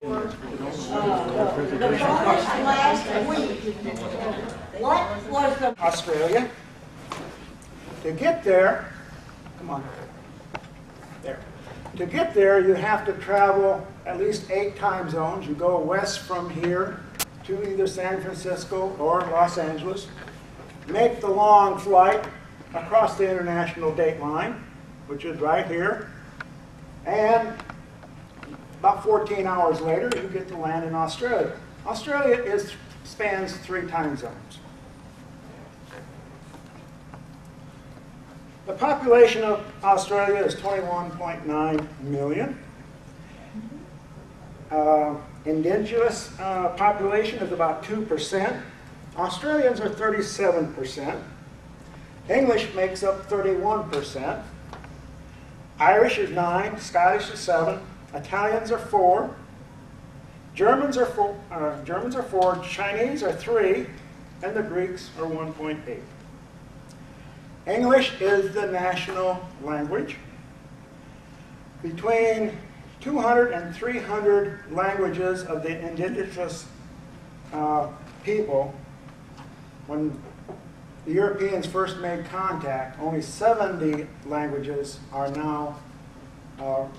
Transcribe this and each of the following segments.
Last week, what was the Australia. To get there, come on, there. To get there, you have to travel at least 8 time zones. You go west from here to either San Francisco or Los Angeles. Make the long flight across the international date line, which is right here. And about 14 hours later, you get to land in Australia. Australia spans 3 time zones. The population of Australia is 21.9 million. Indigenous population is about 2%. Australians are 37%. English makes up 31%. Irish is 9, Scottish is 7, Italians are 4, Germans are 4, Chinese are 3, and the Greeks are 1.8. English is the national language. Between 200 and 300 languages of the indigenous people, when the Europeans first made contact, only 70 languages are now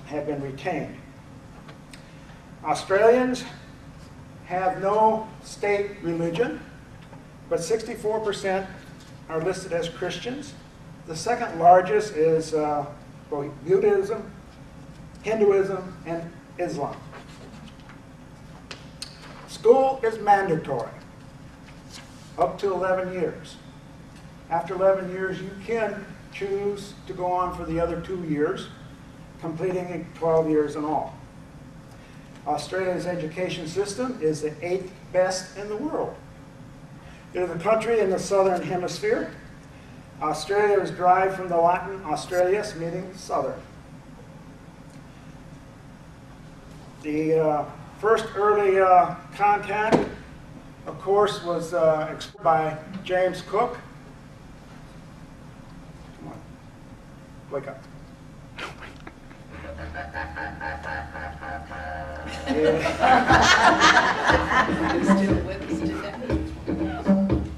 have been retained. Australians have no state religion, but 64% are listed as Christians. The second largest is Buddhism, Hinduism, and Islam. School is mandatory up to 11 years. After 11 years, you can choose to go on for the other 2 years, completing 12 years in all. Australia's education system is the 8th best in the world. It is a country in the southern hemisphere. Australia is derived from the Latin Australis, meaning southern. The first early contact, of course, was explored by James Cook. Come on, wake up.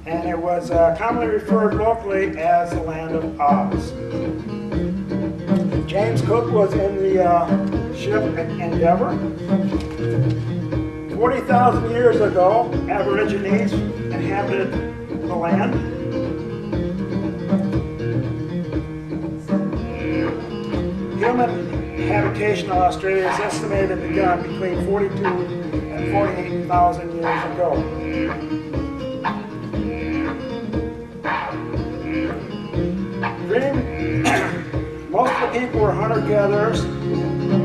And it was commonly referred locally as the Land of Oz. James Cook was in the ship Endeavour. 40,000 years ago, Aborigines inhabited the land. Human habitation of Australia is estimated to have begun between 42 and 48,000 years ago. Most of the people were hunter-gatherers.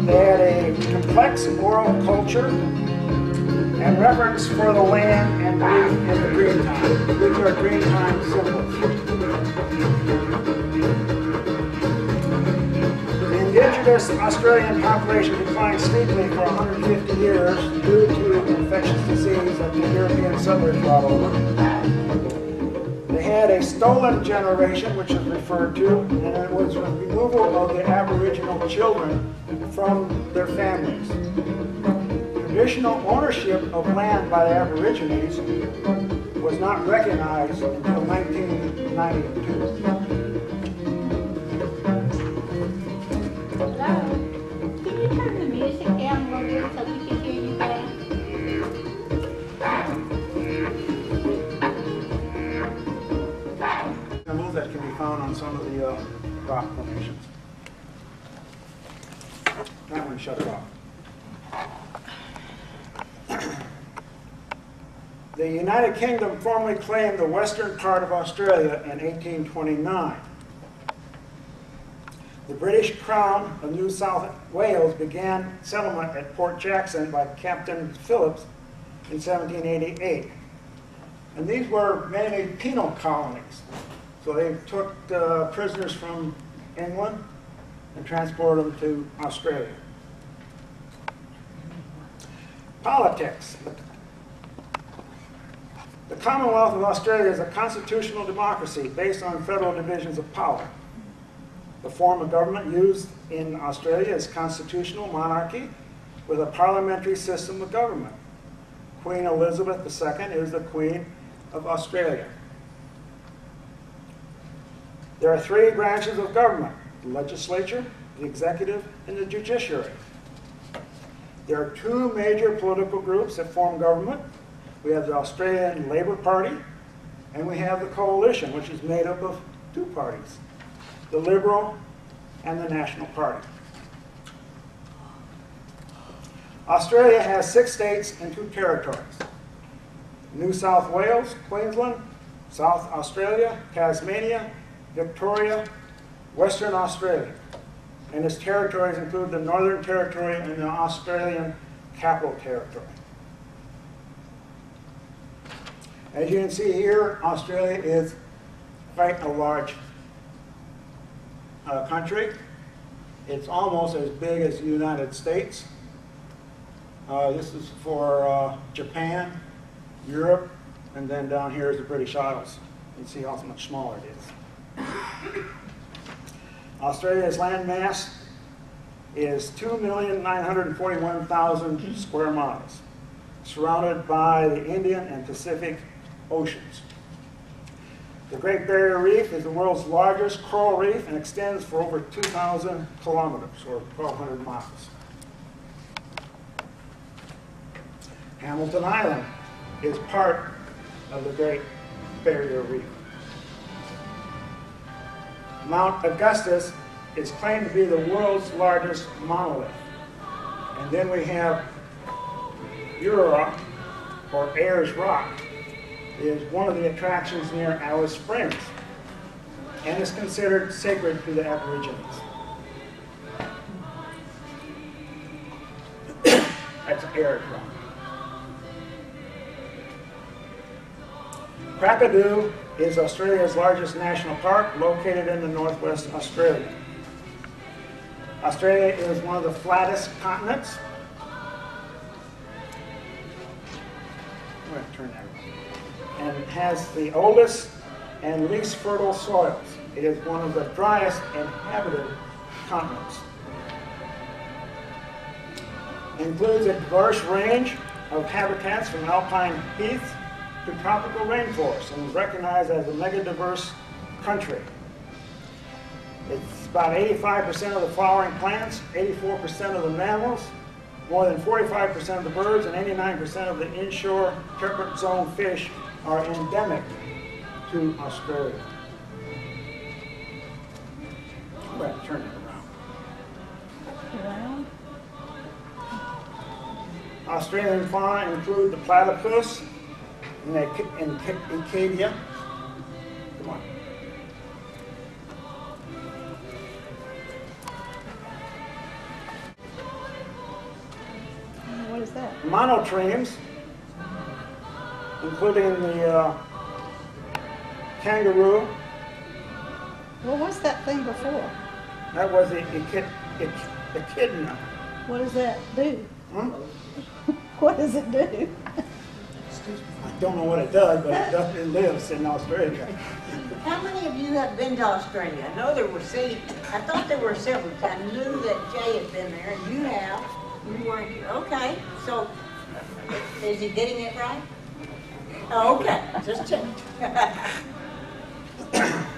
They had a complex oral culture and reverence for the land and belief in the green time. These are green time symbols. The indigenous Australian population declined steeply for 150 years due to infectious disease that the European settlers brought over. They had a stolen generation, which is referred to, and it was the removal of the Aboriginal children from their families. Traditional ownership of land by the Aborigines was not recognized until 1992. Hello? Can you turn the music down a little bit so we can hear you better? Symbols that can be found on some of the rock formations. That one shut it off. The United Kingdom formally claimed the western part of Australia in 1829. The British Crown of New South Wales began settlement at Port Jackson by Captain Phillips in 1788. And these were mainly penal colonies. So they took prisoners from England and transported them to Australia. Politics. The Commonwealth of Australia is a constitutional democracy based on federal divisions of power. The form of government used in Australia is constitutional monarchy, with a parliamentary system of government. Queen Elizabeth II is the Queen of Australia. There are three branches of government: the legislature, the executive, and the judiciary. There are two major political groups that form government. We have the Australian Labor Party, and we have the Coalition, which is made up of two parties, the Liberal and the National Party. Australia has 6 states and 2 territories: New South Wales, Queensland, South Australia, Tasmania, Victoria, Western Australia. And its territories include the Northern Territory and the Australian Capital Territory. As you can see here, Australia is quite a large country. It's almost as big as the United States. This is for Japan, Europe, and then down here is the British Isles. You can see how much smaller it is. Australia's land mass is 2,941,000 square miles, surrounded by the Indian and Pacific Oceans. The Great Barrier Reef is the world's largest coral reef and extends for over 2,000 kilometers, or 1,200 miles. Hamilton Island is part of the Great Barrier Reef. Mount Augustus is claimed to be the world's largest monolith. And then we have Ura, or Ayers Rock, is one of the attractions near Alice Springs, and is considered sacred to the Aborigines. That's Ayers Rock. Kakadu is Australia's largest national park, located in the northwest Australia. Australia is one of the flattest continents. I'm going to turn that around. And has the oldest and least fertile soils. It is one of the driest inhabited continents. It includes a diverse range of habitats from alpine heath to tropical rainforests, and is recognized as a mega-diverse country. It's about 85% of the flowering plants, 84% of the mammals, more than 45% of the birds, and 89% of the inshore temperate zone fish are endemic to Australia. I'm going to turn it around. Australian fauna include the platypus, and Acadia. Come on. What is that? Monotremes, including the kangaroo. What was that thing before? That was the echidna. What does that do? Hmm? What does it do? I don't know what it does, but it lives in Australia. How many of you have been to Australia? I know there were I thought there were several. I knew that Jay had been there, and you have. You weren't here. Okay, so is he getting it right? Oh, okay, just check.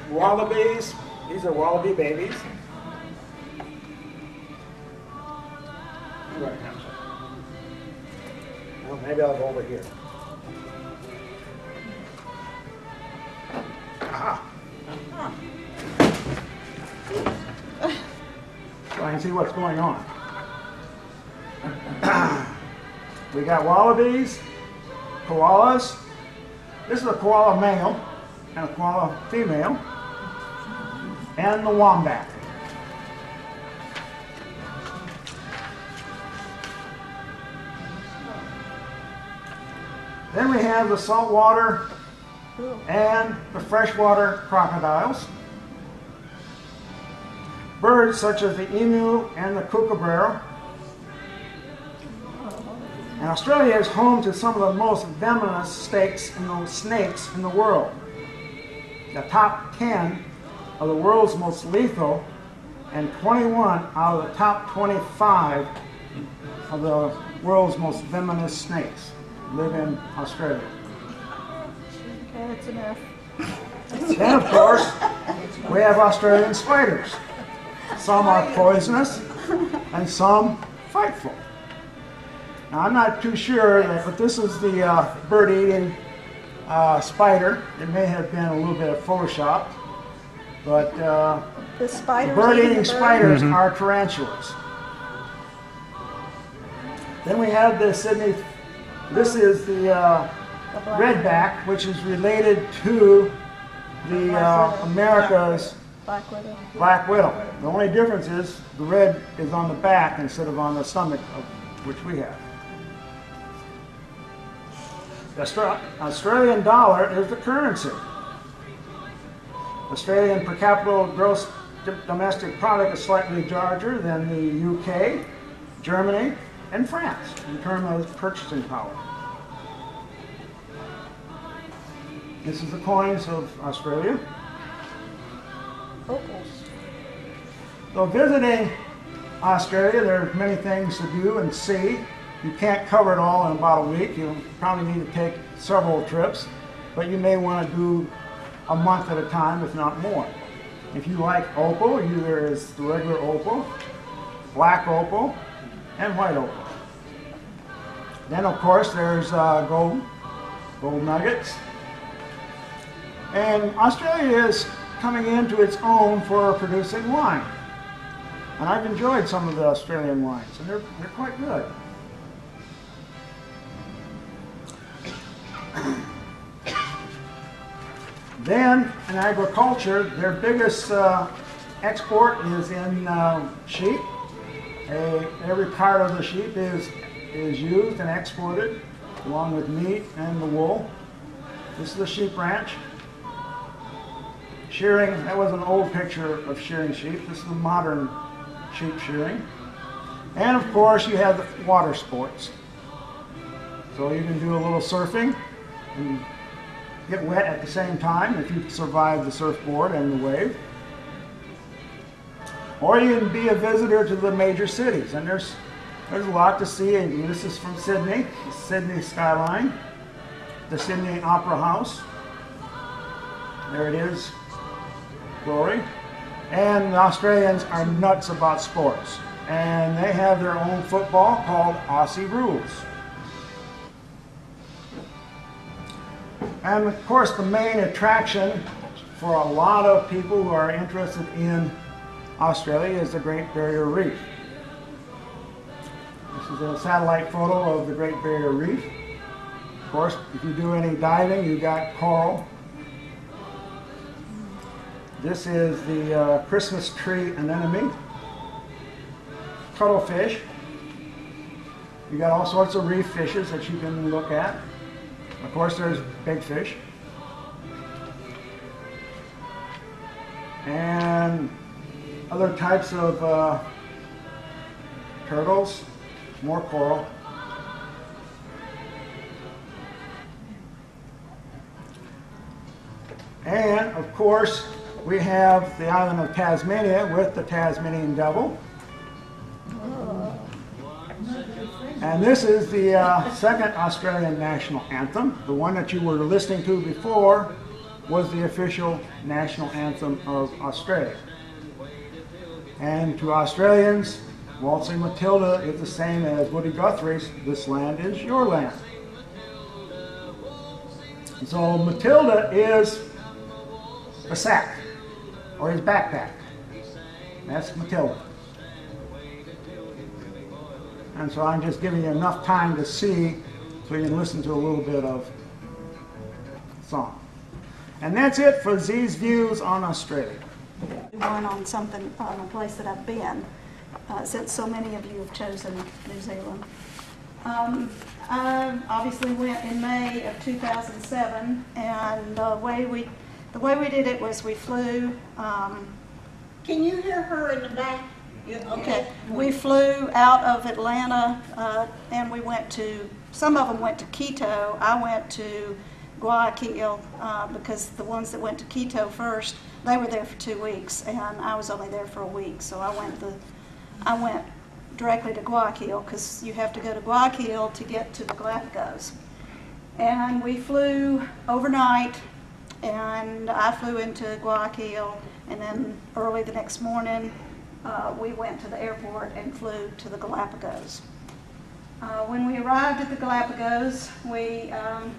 Wallabies, these are wallaby babies. Well, maybe I'll go over here. Aha. So I can see what's going on. We got wallabies, koalas. This is a koala male and a koala female, and the wombat. Then we have the saltwater and the freshwater crocodiles. Birds such as the emu and the kookaburra. And Australia is home to some of the most venomous snakes in the world. The top 10 are the world's most lethal, and 21 out of the top 25 of the world's most venomous snakes live in Australia. Okay, that's enough. Then, of course, we have Australian spiders. Some are poisonous and some frightful. Now, I'm not too sure, but this is the bird-eating spider. It may have been a little bit of Photoshop, but The spiders. bird-eating spiders are tarantulas. Then we have the Sydney. This is the redback, which is related to the America's Black widow. black widow. The only difference is the red is on the back instead of on the stomach, which we have. The Australian dollar is the currency. Australian per capita gross domestic product is slightly larger than the UK, Germany, and France in terms of purchasing power. This is the coins of Australia. Opals. So visiting Australia, there are many things to do and see. You can't cover it all in about a week. You'll probably need to take several trips, but you may want to do a month at a time, if not more. If you like opal, there is the regular opal, black opal, and white opal. Then, of course, there's gold nuggets. And Australia is coming into its own for producing wine. And I've enjoyed some of the Australian wines, and they're quite good. Then, in agriculture, their biggest export is in sheep. Every part of the sheep is used and exported, along with meat and the wool. This is a sheep ranch. Shearing, that was an old picture of shearing sheep. This is the modern sheep shearing. And of course, you have the water sports. So you can do a little surfing and get wet at the same time if you survive the surfboard and the wave. Or you can be a visitor to the major cities, and there's a lot to see. And this is from Sydney, the Sydney skyline, the Sydney Opera House. There it is, glory. And the Australians are nuts about sports, and they have their own football called Aussie Rules. And of course, the main attraction for a lot of people who are interested in Australia is the Great Barrier Reef. This is a satellite photo of the Great Barrier Reef. Of course, if you do any diving, you got coral. This is the Christmas tree anemone, cuttlefish. You got all sorts of reef fishes that you can look at. Of course, there's big fish. And other types of turtles, more coral. And of course, we have the island of Tasmania with the Tasmanian devil. And this is the second Australian national anthem. The one that you were listening to before was the official national anthem of Australia. And to Australians, Waltzing Matilda is the same as Woody Guthrie's "This Land Is Your Land." And so Matilda is a sack, or his backpack. That's Matilda. And so I'm just giving you enough time to see so you can listen to a little bit of song. And that's it for these views on Australia. One on something, on a place that I've been, since so many of you have chosen New Zealand. I obviously went in May of 2007, and the way we did it was we flew. Can you hear her in the back? Okay, we flew out of Atlanta, and we went to, some of them went to Quito. I went to Guayaquil, because the ones that went to Quito first, they were there for 2 weeks, and I was only there for a week, so I went directly to Guayaquil because you have to go to Guayaquil to get to the Galapagos. And we flew overnight, and I flew into Guayaquil, and then early the next morning we went to the airport and flew to the Galapagos. When we arrived at the Galapagos, we had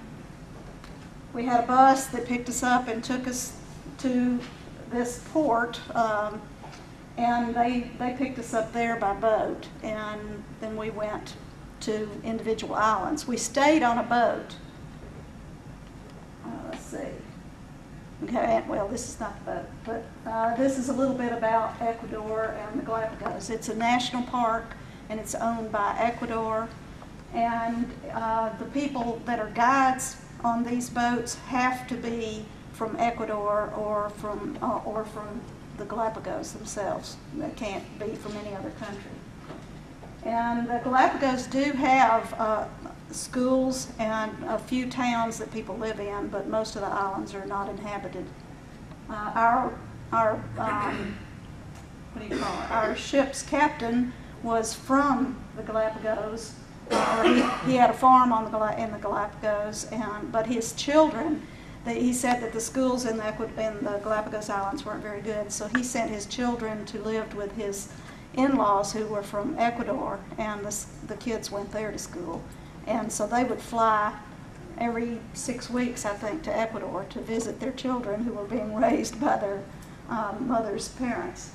a bus that picked us up and took us to this port, and they picked us up there by boat, and then we went to individual islands. We stayed on a boat. Let's see. Okay, well, this is not the boat, but this is a little bit about Ecuador and the Galapagos. It's a national park, and it's owned by Ecuador, and the people that are guides on these boats have to be from Ecuador or from the Galapagos themselves. They can't be from any other country. And the Galapagos do have schools and a few towns that people live in, but most of the islands are not inhabited. Our what do you call it? Our ship's captain was from the Galapagos, or he had a farm on in the Galapagos, but his children, he said that the schools in the Galapagos Islands weren't very good, so he sent his children to live with his in-laws who were from Ecuador, and the kids went there to school. And so they would fly every 6 weeks, I think, to Ecuador to visit their children who were being raised by their mother's parents.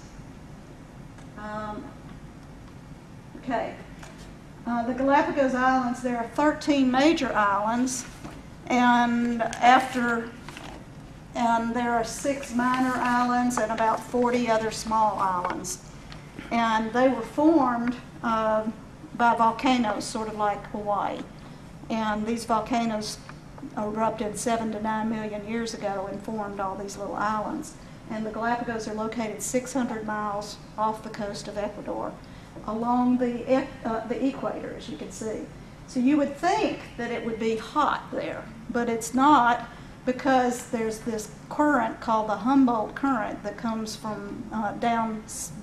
Okay. The Galapagos Islands, there are 13 major islands, and there are 6 minor islands and about 40 other small islands. And they were formed by volcanoes, sort of like Hawaii. And these volcanoes erupted 7 to 9 million years ago and formed all these little islands. And the Galapagos are located 600 miles off the coast of Ecuador, along the equator, as you can see. So you would think that it would be hot there, but it's not, because there's this current called the Humboldt Current that comes from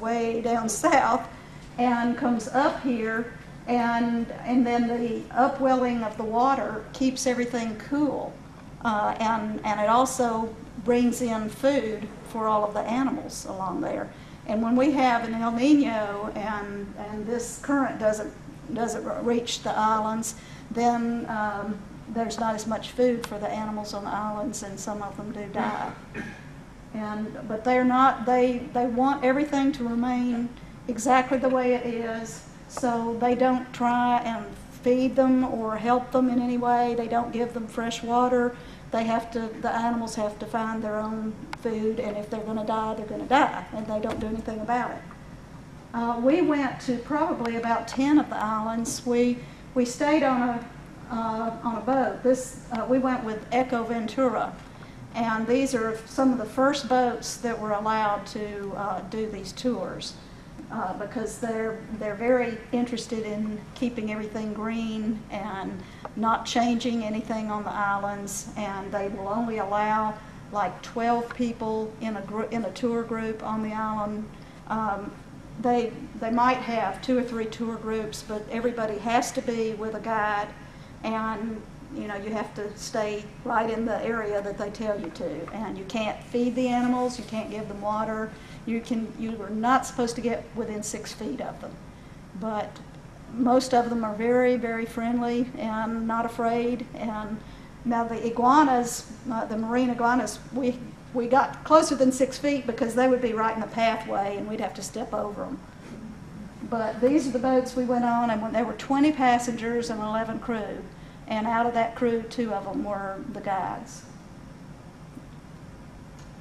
way down south and comes up here, and then the upwelling of the water keeps everything cool, and it also brings in food for all of the animals along there. And when we have an El Nino and this current doesn't reach the islands, then there's not as much food for the animals on the islands, and some of them do die. But they're not. They want everything to remain exactly the way it is, so they don't try and feed them or help them in any way. They don't give them fresh water. The animals have to find their own food, and if they're going to die, they're going to die, and they don't do anything about it. We went to probably about 10 of the islands. We stayed on a boat. We went with Eco Ventura, and these are some of the first boats that were allowed to do these tours, because they're very interested in keeping everything green and not changing anything on the islands, and they will only allow like 12 people in a tour group on the island. They might have 2 or 3 tour groups, but everybody has to be with a guide, and you have to stay right in the area that they tell you to. And you can't feed the animals, you can't give them water. You are not supposed to get within 6 feet of them. But most of them are very, very friendly and not afraid. And now the iguanas, the marine iguanas, we got closer than 6 feet because they would be right in the pathway and we'd have to step over them. But these are the boats we went on, and when there were 20 passengers and 11 crew, and out of that crew, 2 of them were the guides.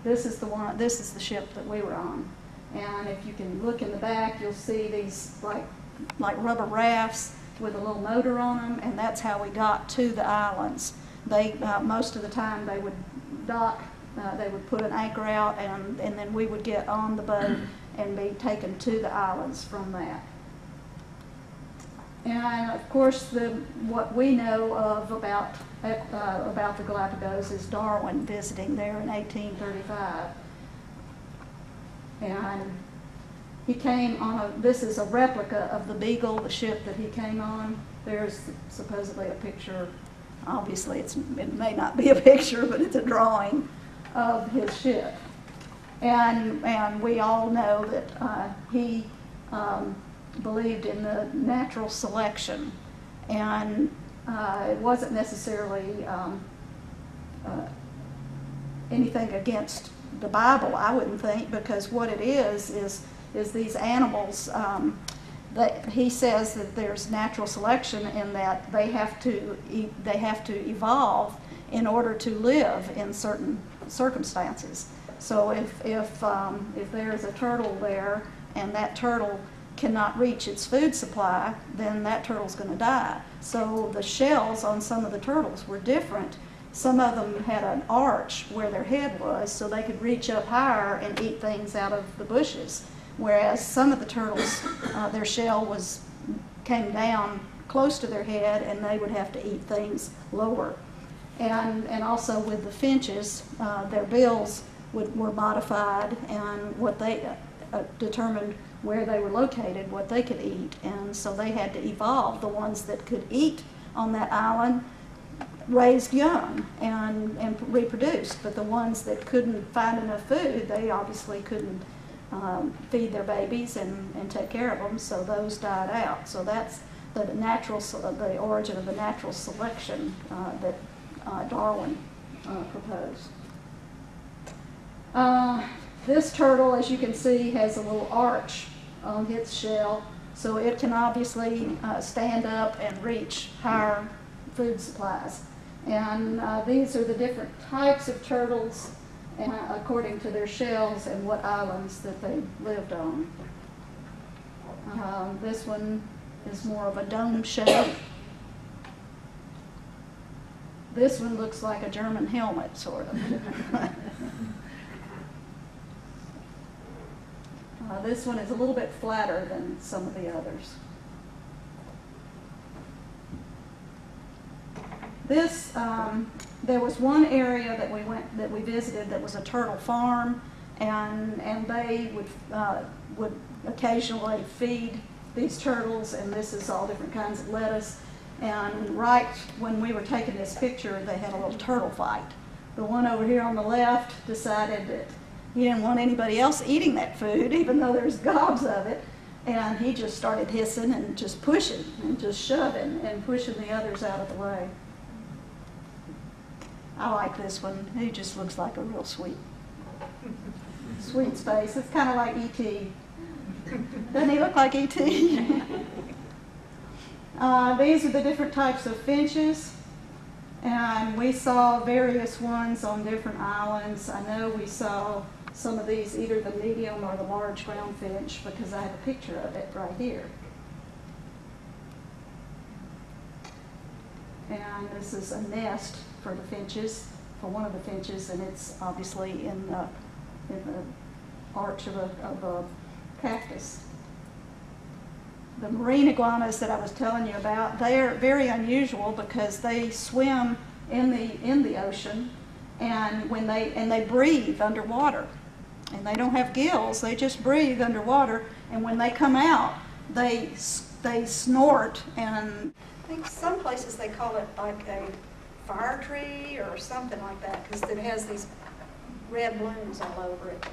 This is the ship that we were on, and if you can look in the back, you'll see these like rubber rafts with a little motor on them, and that's how we got to the islands. They most of the time they would dock, they would put an anchor out, and then we would get on the boat and be taken to the islands from that. And of course, what we know of about the Galapagos is Darwin visiting there in 1835. And he came on this is a replica of the Beagle, the ship that he came on. There's supposedly a picture. Obviously, it may not be a picture, but it's a drawing of his ship. And we all know that he believed in the natural selection, and it wasn't necessarily anything against the Bible, I wouldn't think, because what it is these animals. That he says that there's natural selection in that they have to evolve in order to live in certain circumstances. So if there's a turtle there and that turtle cannot reach its food supply, then that turtle's going to die. So the shells on some of the turtles were different. Some of them had an arch where their head was, so they could reach up higher and eat things out of the bushes. Whereas some of the turtles, their shell came down close to their head, and they would have to eat things lower. And also with the finches, their bills were modified, and what they determined where they were located, what they could eat. And so they had to evolve. The ones that could eat on that island raised young and reproduced, but the ones that couldn't find enough food, they obviously couldn't feed their babies and take care of them, so those died out. So that's the origin of the natural selection that Darwin proposed. This turtle, as you can see, has a little arch on its shell, so it can obviously stand up and reach higher food supplies. And these are the different types of turtles according to their shells and what islands that they lived on. This one is more of a dome shape. This one looks like a German helmet, sort of. This one is a little bit flatter than some of the others. This, there was one area that we visited that was a turtle farm, and they would occasionally feed these turtles, and this is all different kinds of lettuce. And right when we were taking this picture, they had a little turtle fight. The one over here on the left decided that he didn't want anybody else eating that food, even though there's gobs of it, and he just started hissing and just pushing and just shoving and pushing the others out of the way. I like this one. He just looks like a real sweet face. It's kind of like E.T. Doesn't he look like E.T.? These are the different types of finches, and we saw various ones on different islands. I know we saw some of these, either the medium or the large ground finch, because I have a picture of it right here. And this is a nest for the finches, for one of the finches, and it's obviously in the arch of a cactus. The marine iguanas that I was telling you about, they are very unusual because they swim in the ocean, and they breathe underwater, and they don't have gills. They just breathe underwater, and when they come out, they snort. And I think some places they call it like a fire tree or something like that, because it has these red blooms all over it.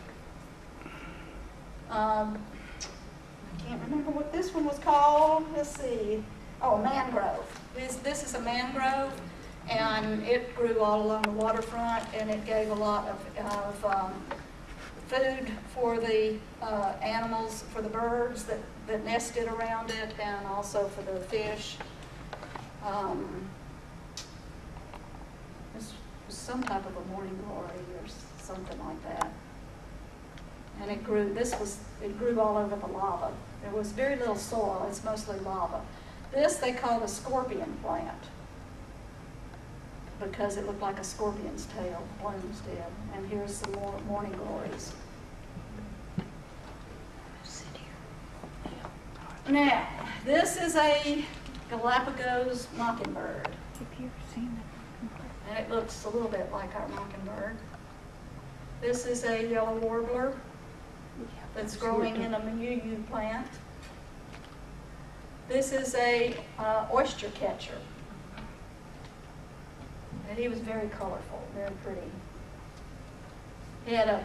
I can't remember what this one was called. Let's see. Oh, mangrove. This is a mangrove, and it grew all along the waterfront, and it gave a lot of food for the animals, for the birds that nested around it, and also for the fish. This was some type of a morning glory or something like that. And it grew all over the lava. There was very little soil, it's mostly lava. This they call the scorpion plant because it looked like a scorpion's tail, blooms did. And here's some more morning glories. Now, this is a Galapagos mockingbird. Have you ever seen And it looks a little bit like our mockingbird. This is a yellow warbler. that's growing in a muniu plant. This is a oyster catcher. And he was very colorful, very pretty. He had a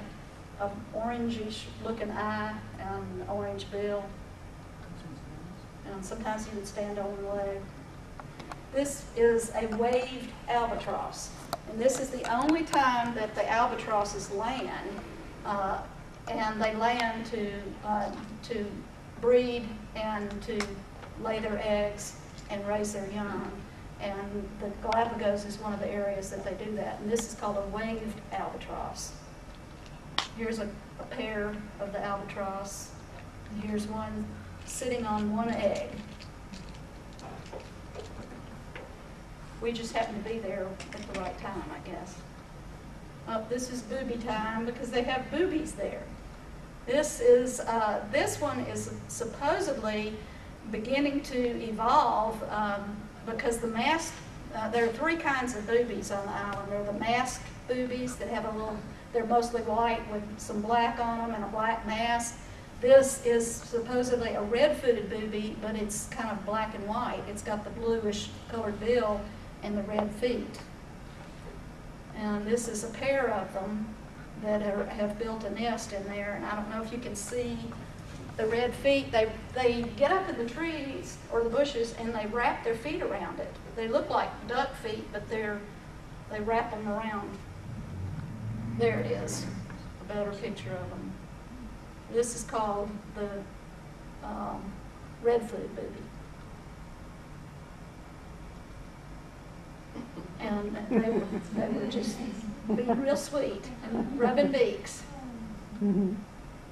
orangish looking eye and an orange bill. And sometimes he would stand on one leg. This is a waved albatross. And this is the only time that the albatrosses land. And they land to breed and to lay their eggs and raise their young. And the Galapagos is one of the areas that they do that. And this is called a waved albatross. Here's a pair of the albatross. And here's one sitting on one egg. We just happened to be there at the right time, I guess. This is booby time because they have boobies there. This one is supposedly beginning to evolve because the masked, there are three kinds of boobies on the island. There are the masked boobies that have they're mostly white with some black on them and a black mask. This is supposedly a red-footed booby, but it's kind of black and white. It's got the bluish colored bill and the red feet. And this is a pair of them that have built a nest in there, and I don't know if you can see the red feet. They get up in the trees or the bushes and they wrap their feet around it. They look like duck feet, but they wrap them around. There it is, a better picture of them. This is called the red-footed booby. And they were just being real sweet and rubbing beaks.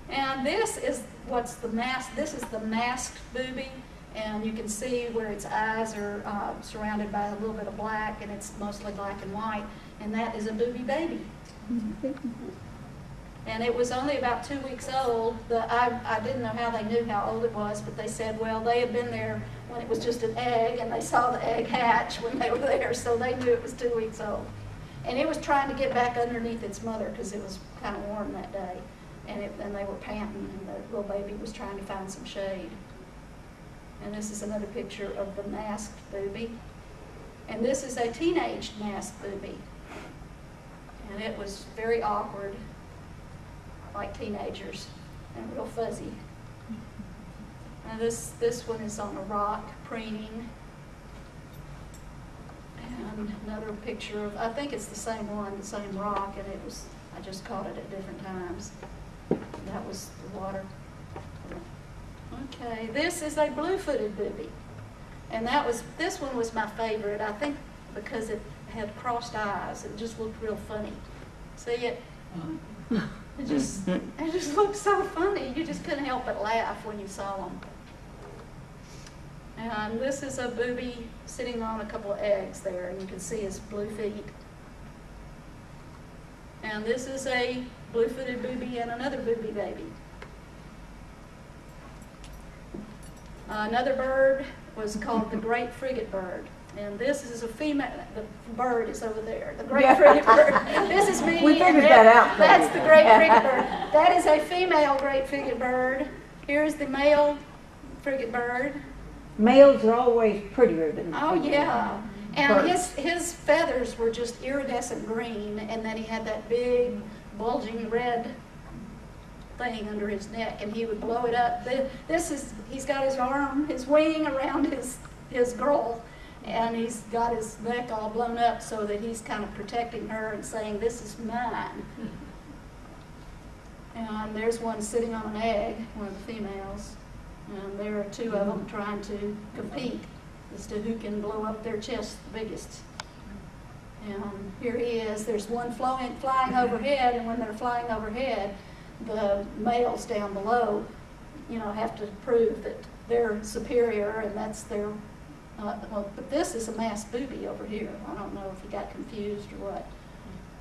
And this is this is the masked booby, and you can see where its eyes are surrounded by a little bit of black, and it's mostly black and white, and that is a booby baby. And it was only about 2 weeks old. I didn't know how they knew how old it was, but they said, well, they had been there when it was just an egg, and they saw the egg hatch when they were there, so they knew it was 2 weeks old. And it was trying to get back underneath its mother because it was kind of warm that day. And they were panting, and the little baby was trying to find some shade. And this is another picture of the masked booby. And this is a teenage masked booby. And it was very awkward, like teenagers, and real fuzzy. Now this one is on a rock, preening. And another picture of, I think it's the same one, the same rock, and I just caught it at different times. That was the water. Okay, this is a blue-footed booby. And this one was my favorite, I think because it had crossed eyes. It just looked real funny. See it? It just looked so funny. You just couldn't help but laugh when you saw them. And this is a booby sitting on a couple of eggs there, and you can see his blue feet. And this is a blue-footed booby and another booby baby. Another bird was called the great frigate bird. And this is a female, the bird is over there, the great frigate bird. This is me. We figured that out. That's the great frigate bird. That is a female great frigate bird. Here's the male frigate bird. Males are always prettier than Oh females. yeah. And Birds. his feathers were just iridescent green, and then he had that big bulging red thing under his neck, and he would blow it up. He's got his arm, his wing around his girl, and he's got his neck all blown up so that he's kind of protecting her and saying, this is mine. And there's one sitting on an egg, one of the females, and there are two of them trying to compete as to who can blow up their chest the biggest. And here he is. There's one flying overhead, and when they're flying overhead, the males down below, have to prove that they're superior, and that's their. But this is a masked booby over here. I don't know if he got confused or what.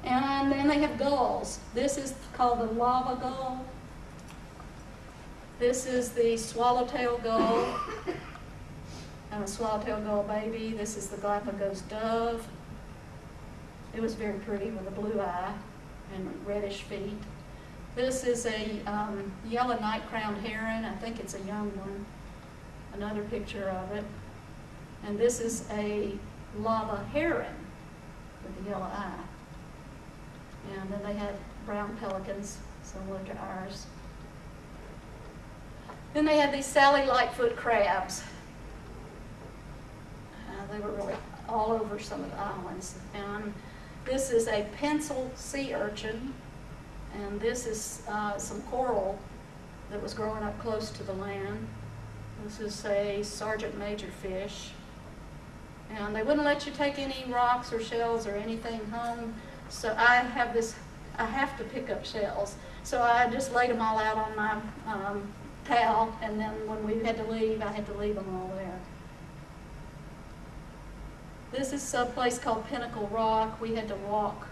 And then they have gulls. This is called the lava gull. This is the swallowtail gull. And a swallowtail gull baby. This is the Galapagos dove. It was very pretty with a blue eye and reddish feet. This is a yellow night-crowned heron. I think it's a young one. Another picture of it. And this is a lava heron with a yellow eye. And then they had brown pelicans, similar to ours. Then they had these Sally Lightfoot crabs. They were really all over some of the islands. And this is a pencil sea urchin. And this is some coral that was growing up close to the land. This is a sergeant major fish. And they wouldn't let you take any rocks or shells or anything home. So I have to pick up shells. So I just laid them all out on my towel, and then when we had to leave, I had to leave them all there. This is a place called Pinnacle Rock. We had to walk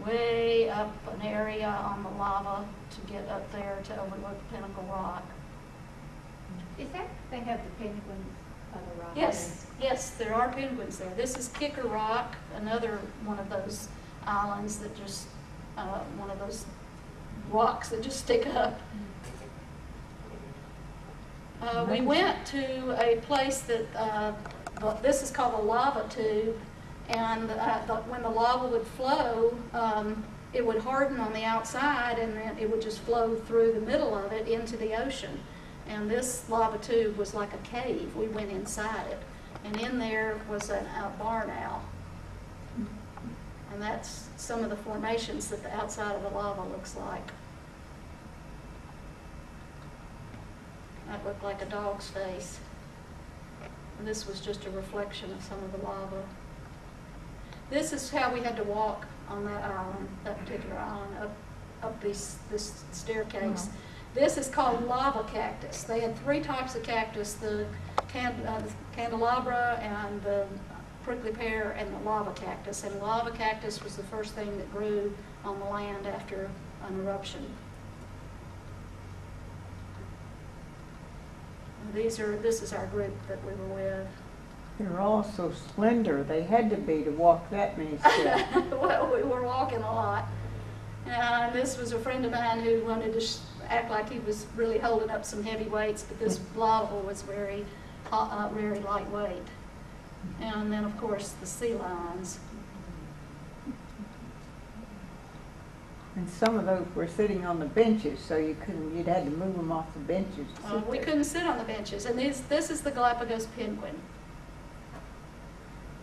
way up an area on the lava to get up there to overlook Pinnacle Rock. Is that, they have the penguins on the rock? Yes, yes, there are penguins there. This is Kicker Rock, another one of those islands that just, one of those rocks that just stick up. We went to a place that, this is called a lava tube, and when the lava would flow, it would harden on the outside, and then it would just flow through the middle of it into the ocean. And this lava tube was like a cave. We went inside it, and in there was a barn owl. And that's some of the formations that the outside of the lava looks like. That looked like a dog's face. And this was just a reflection of some of the lava. This is how we had to walk on that island, that particular island, up this staircase. Oh. This is called lava cactus. They had 3 types of cactus, the candelabra and the prickly pear and the lava cactus. And lava cactus was the first thing that grew on the land after an eruption. This is our group that we were with. They're all so slender. They had to be to walk that many steps. Well, we were walking a lot. And this was a friend of mine who wanted to act like he was really holding up some heavy weights, but this lava was very lightweight. And then, of course, the sea lions. And some of those were sitting on the benches, so you'd had to move them off the benches. We couldn't sit on the benches. And this is the Galapagos penguin.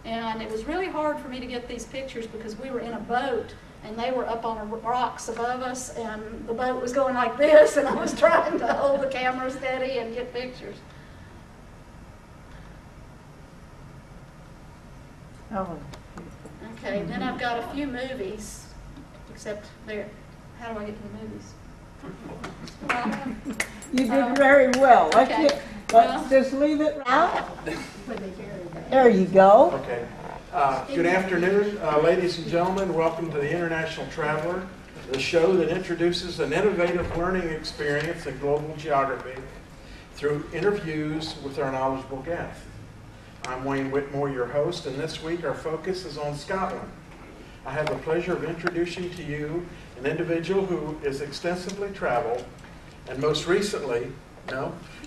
And it was really hard for me to get these pictures because we were in a boat and they were up on rocks above us, and the boat was going like this, and I was trying to hold the camera steady and get pictures. Oh. Okay, then I've got a few movies, except there. How do I get to the movies? You did very well. Okay. Let's just leave it out. There you go. Okay. Good afternoon, ladies and gentlemen. Welcome to the International Traveler, the show that introduces an innovative learning experience in global geography through interviews with our knowledgeable guests. I'm Wayne Whitmore, your host, and this week our focus is on Scotland. I have the pleasure of introducing to you an individual who is extensively traveled and most recently,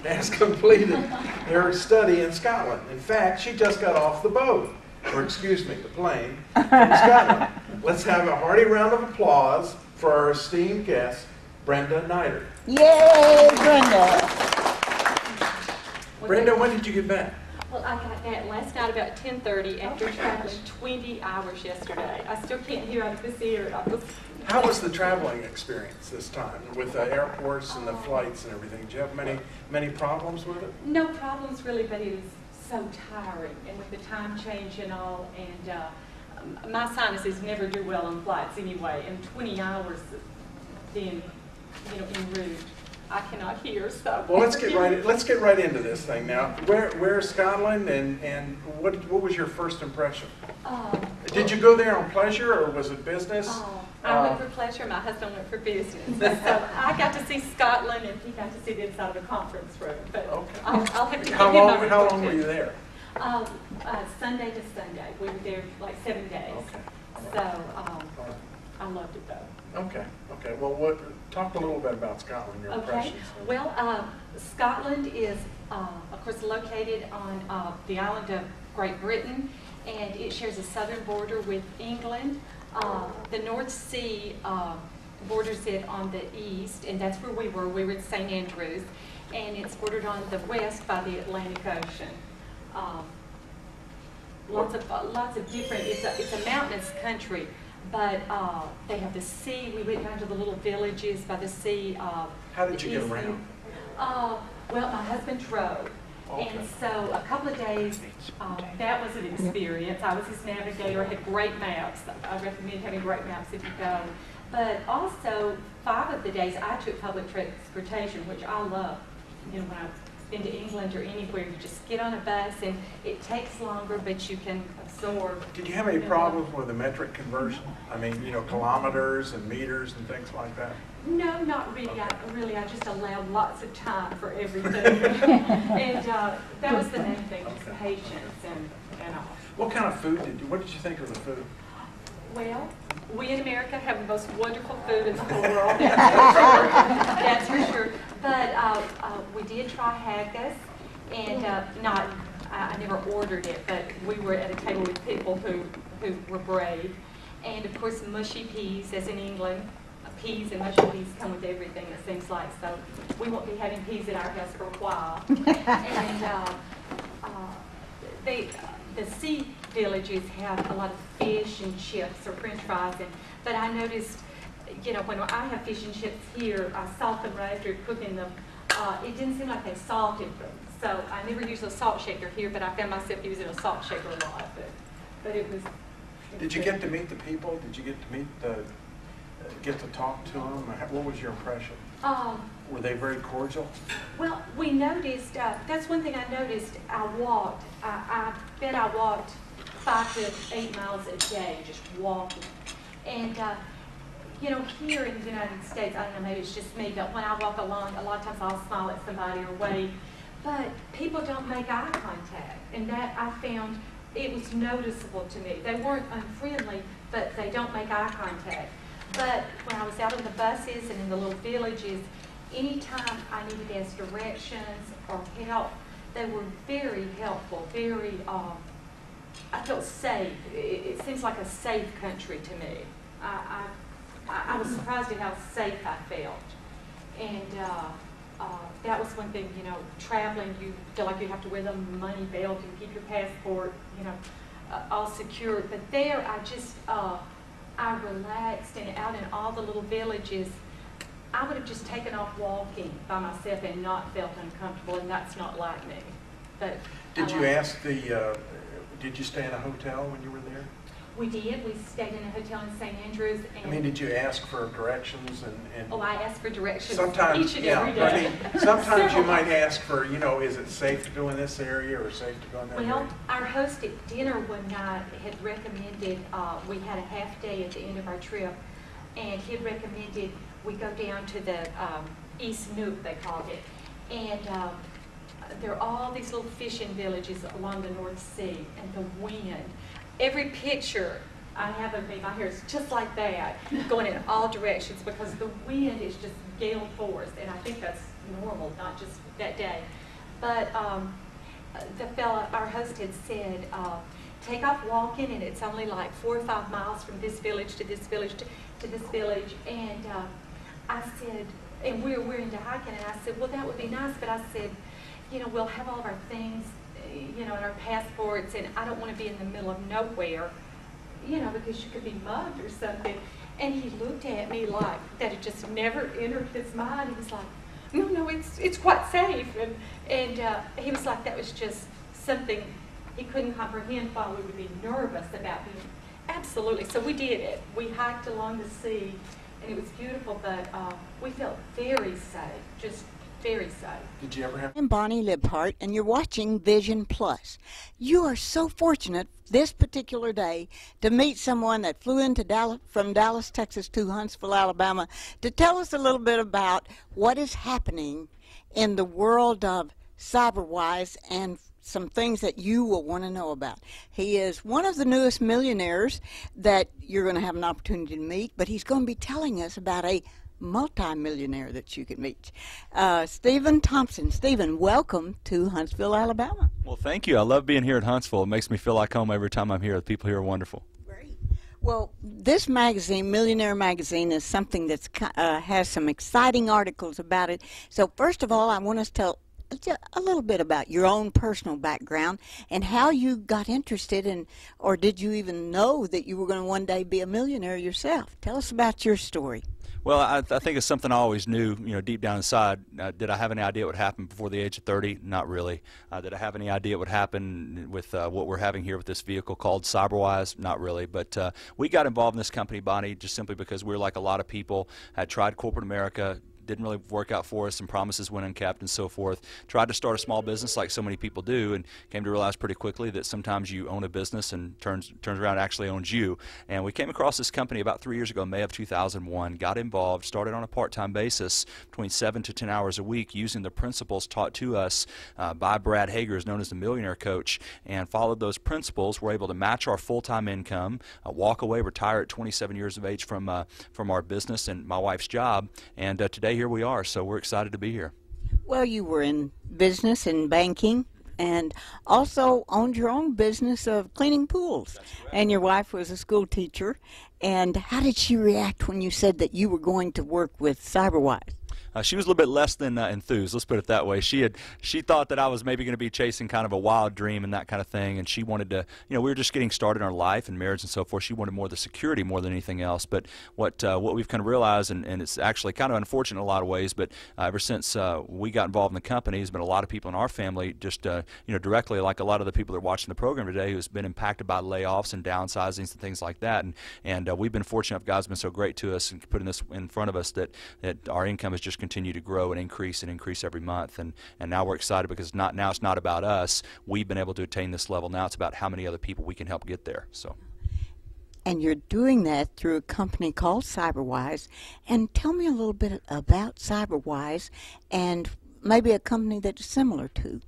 has completed their study in Scotland. In fact, she just got off the boat, or excuse me, the plane, from Scotland. Let's have a hearty round of applause for our esteemed guest, Brenda Nider. Yay, Brenda. Brenda, when did you get back? Well, I got back last night about 10:30 after traveling 20 hours yesterday. I still can't hear out of this ear. How was the traveling experience this time with the airports and the flights and everything? Did you have many problems with it? No problems really, but it was so tiring, and with the time change and all, and my sinuses never do well on flights anyway, and 20 hours being, en route, I cannot hear. So well, let's get right into this thing now. Where's Scotland, and what was your first impression? Did you go there on pleasure or was it business? I went for pleasure. My husband went for business. So I got to see Scotland, and he got to see the inside of a conference room. But okay. I'll have to give How long were you there? Sunday to Sunday. We were there like 7 days. Okay. So I loved it though. Okay, okay. Well, talk a little bit about Scotland, your Okay. impressions. Well, Scotland is, of course, located on the island of Great Britain, and it shares a southern border with England. The North Sea borders it on the east, and that's where we were. We were at St. Andrews, and it's bordered on the west by the Atlantic Ocean. Lots of different. It's a mountainous country, but they have the sea. We went down to the little villages by the sea. How did you get around? Well, my husband drove. Okay. And so a couple of days, that was an experience. I was his navigator. I had great maps. I recommend having great maps if you go. But also, 5 of the days I took public transportation, which I love. You know, when I've been to England or anywhere, you just get on a bus and it takes longer, but you can absorb. Did you have any problems with the metric conversion? I mean, you know, kilometers and meters and things like that? No, not really. I just allowed lots of time for everything. And that was the main thing, was patience and all. What kind of food what did you think of the food? Well, we in America have the most wonderful food in the whole world, that's for sure. But we did try haggis, and I never ordered it, but we were at a table with people who were brave. And of course, mushy peas, as in England. Peas and mushy peas come with everything, it seems like, so we won't be having peas at our house for a while. And the sea villages have a lot of fish and chips or french fries, but I noticed, you know, when I have fish and chips here, I salt them right after cooking them. It didn't seem like they salted them, so I never used a salt shaker here, but I found myself using a salt shaker a lot, but it was... Did you get to meet the people? Did you get to meet get to talk to them? What was your impression? Were they very cordial? Well, we noticed, that's one thing I noticed. I bet I walked 5 to 8 miles a day, just walking. And, you know, here in the United States, I don't know, maybe it's just me, but when I walk along, a lot of times I'll smile at somebody or wave, but people don't make eye contact. And that I found, it was noticeable to me. They weren't unfriendly, but they don't make eye contact. But when I was out on the buses and in the little villages, anytime I needed to ask directions or help, they were very helpful, very, I felt safe. It seems like a safe country to me. I was surprised at how safe I felt. And that was one thing, you know, traveling, you feel like you have to wear the money belt and keep your passport, you know, all secured. But there, I relaxed, and out in all the little villages, I would have just taken off walking by myself and not felt uncomfortable, and that's not like me. But did you stay in a hotel when you were there? We did. We stayed in a hotel in St. Andrews. And I mean, did you ask for directions and oh, I asked for directions sometimes, each and every day. I mean, sometimes you might ask for, you know, is it safe to go in this area or safe to go in that area? Well, our host at dinner one night had recommended, we had a half day at the end of our trip, and he had recommended we go down to the East Nook, they called it, and there are all these little fishing villages along the North Sea, and the wind. Every picture I have of me, my hair is just like that, going in all directions because the wind is just gale force, and I think that's normal, not just that day. But the fella, our host, had said, take off walking, and it's only like 4 or 5 miles from this village to this village to this village. And I said, and we're into hiking, and I said, well, that would be nice, but I said, you know, we'll have all of our things, you know, and our passports, and I don't want to be in the middle of nowhere, you know, because you could be mugged or something. And he looked at me like that had just never entered his mind. He was like, no, it's quite safe. And he was like, that was just something he couldn't comprehend why we would be nervous about being. Absolutely. So we did it. We hiked along the sea, and it was beautiful, but we felt very safe, just very safe. Did you ever have? I'm Bonnie Libhart, and you're watching Vision Plus. You are so fortunate this particular day to meet someone that flew into from Dallas, Texas to Huntsville, Alabama, to tell us a little bit about what is happening in the world of cyberwise and some things that you will want to know about. He is one of the newest millionaires that you're going to have an opportunity to meet, but he's going to be telling us about a multi-millionaire that you can meet. Stephen Thompson. Stephen, welcome to Huntsville, Alabama. Well, thank you. I love being here at Huntsville. It makes me feel like home every time I'm here. The people here are wonderful. Great. Well, this magazine, Millionaire Magazine, is something that's has some exciting articles about it. So first of all, I want us to tell a little bit about your own personal background and how you got interested in, or did you even know that you were going to one day be a millionaire yourself? Tell us about your story. Well, I think it's something I always knew, deep down inside. Did I have any idea what would happen before the age of 30? Not really. Did I have any idea what would happen with what we're having here with this vehicle called CyberWise? Not really. But we got involved in this company, Bonnie, just simply because we're like a lot of people, had tried corporate America, didn't really work out for us, and promises went unkept and so forth. Tried to start a small business like so many people do, and came to realize pretty quickly that sometimes you own a business and turns around and actually owns you. And we came across this company about 3 years ago, May of 2001, got involved, started on a part-time basis, between 7 to 10 hours a week, using the principles taught to us by Brad Hager, who's known as the Millionaire Coach, and followed those principles. We're able to match our full-time income, walk away, retire at 27 years of age from our business and my wife's job, and today here we are, so we're excited to be here. Well, you were in business and banking and also owned your own business of cleaning pools. And your wife was a school teacher. And how did she react when you said that you were going to work with CyberWise? She was a little bit less than enthused, let's put it that way. She thought that I was maybe going to be chasing kind of a wild dream and that kind of thing, and she wanted to, we were just getting started in our life and marriage and so forth. She wanted more of the security more than anything else. But what we've kind of realized, and it's actually kind of unfortunate in a lot of ways, but ever since we got involved in the company, there's been a lot of people in our family just, directly, like a lot of the people that are watching the program today, who's been impacted by layoffs and downsizings and things like that. And we've been fortunate. God's been so great to us and putting this in front of us that our income has just continue to grow and increase every month, and now we're excited because now it's not about us. We've been able to attain this level. Now it's about how many other people we can help get there. So. And you're doing that through a company called CyberWise. And tell me a little bit about CyberWise and maybe a company that's similar to.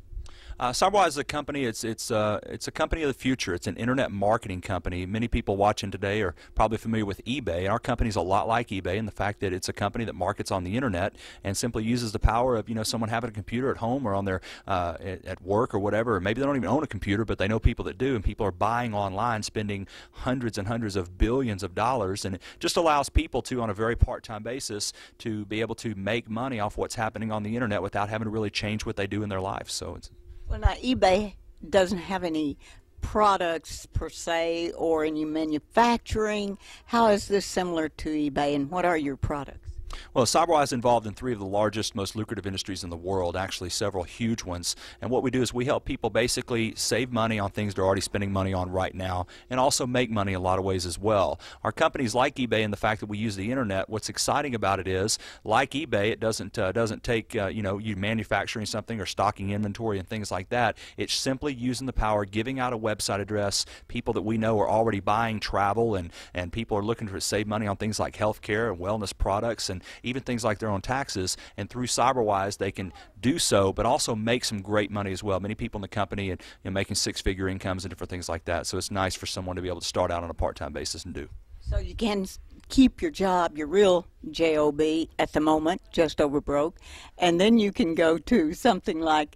CyberWise is a company. It's a company of the future. It's an internet marketing company. Many people watching today are probably familiar with eBay. Our company is a lot like eBay in the fact that it's a company that markets on the internet and simply uses the power of someone having a computer at home or on their at work or whatever. Or maybe they don't even own a computer, but they know people that do, and people are buying online, spending hundreds and hundreds of billions of dollars, and it just allows people to, on a very part-time basis, to be able to make money off what's happening on the internet without having to really change what they do in their life. So it's. Well, now, eBay doesn't have any products per se or any manufacturing. How is this similar to eBay, and what are your products? Well, CyberWise is involved in 3 of the largest, most lucrative industries in the world, actually several huge ones. And what we do is we help people basically save money on things they're already spending money on right now, and also make money in a lot of ways as well. Our company's like eBay in the fact that we use the internet. What's exciting about it is, like eBay, it doesn't take you manufacturing something or stocking inventory and things like that. It's simply using the power, giving out a website address. People that we know are already buying travel, and people are looking to save money on things like healthcare and wellness products, and even things like their own taxes. And through CyberWise, they can do so, but also make some great money as well. Many people in the company and making 6-figure incomes and different things like that. So it's nice for someone to be able to start out on a part-time basis and do. So you can keep your job, your real job at the moment, just over broke, and then you can go to something like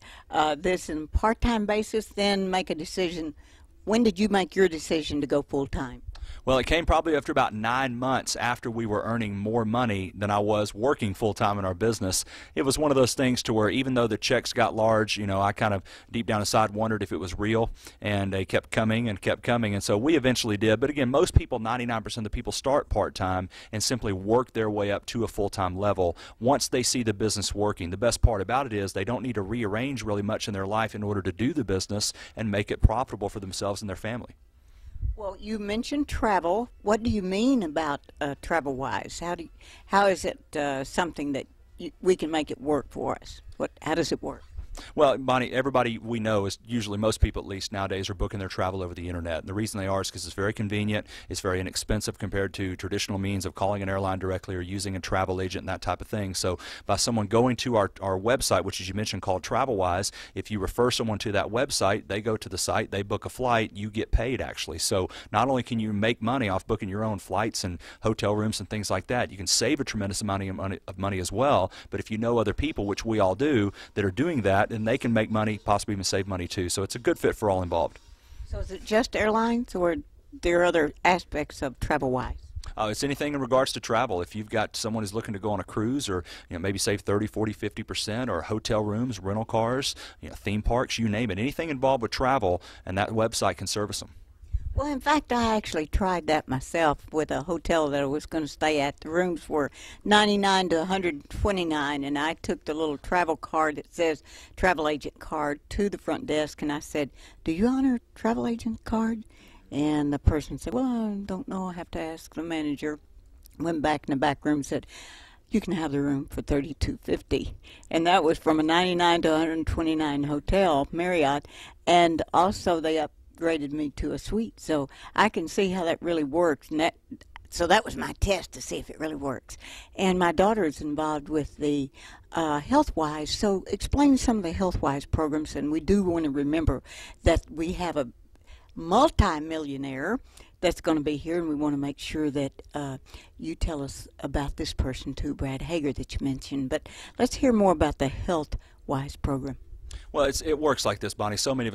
this in part-time basis, then make a decision. When did you make your decision to go full-time? Well, it came probably after about 9 months after we were earning more money than I was working full-time in our business. It was one of those things to where even though the checks got large, I kind of deep down inside wondered if it was real, and they kept coming, and so we eventually did. But again, most people, 99% of the people, start part-time and simply work their way up to a full-time level once they see the business working. The best part about it is they don't need to rearrange really much in their life in order to do the business and make it profitable for themselves and their family. Well, you mentioned travel. What do you mean about travel-wise? How is it something that we can make it work for us? How does it work? Well, Bonnie, everybody we know is usually, most people at least nowadays, are booking their travel over the internet. And the reason they are is because it's very convenient, it's very inexpensive compared to traditional means of calling an airline directly or using a travel agent and that type of thing. So by someone going to our website, which as you mentioned called TravelWise, if you refer someone to that website, they go to the site, they book a flight, you get paid actually. So not only can you make money off booking your own flights and hotel rooms and things like that, you can save a tremendous amount of money as well. But if you know other people, which we all do, that are doing that, and they can make money, possibly even save money too. So it's a good fit for all involved. So is it just airlines, or there are other aspects of TravelWise? It's anything in regards to travel. If you've got someone who's looking to go on a cruise, or maybe save 30, 40, 50%, or hotel rooms, rental cars, theme parks, you name it, anything involved with travel, and that website can service them. Well, in fact, I actually tried that myself with a hotel that I was going to stay at. The rooms were $99 to $129, and I took the little travel card that says travel agent card to the front desk, and I said, "Do you honor travel agent card?" And the person said, "Well, I don't know. I have to ask the manager." Went back in the back room and said, "You can have the room for $32.50." And that was from a $99 to $129 hotel, Marriott, and also they upgraded me to a suite. So I can see how that really works. And so that was my test to see if it really works. And my daughter is involved with the HealthWise. So explain some of the HealthWise programs. And we do want to remember that we have a multi-millionaire that's going to be here, and we want to make sure that you tell us about this person too, Brad Hager, that you mentioned. But let's hear more about the HealthWise program. Well, it works like this, Bonnie. So many of us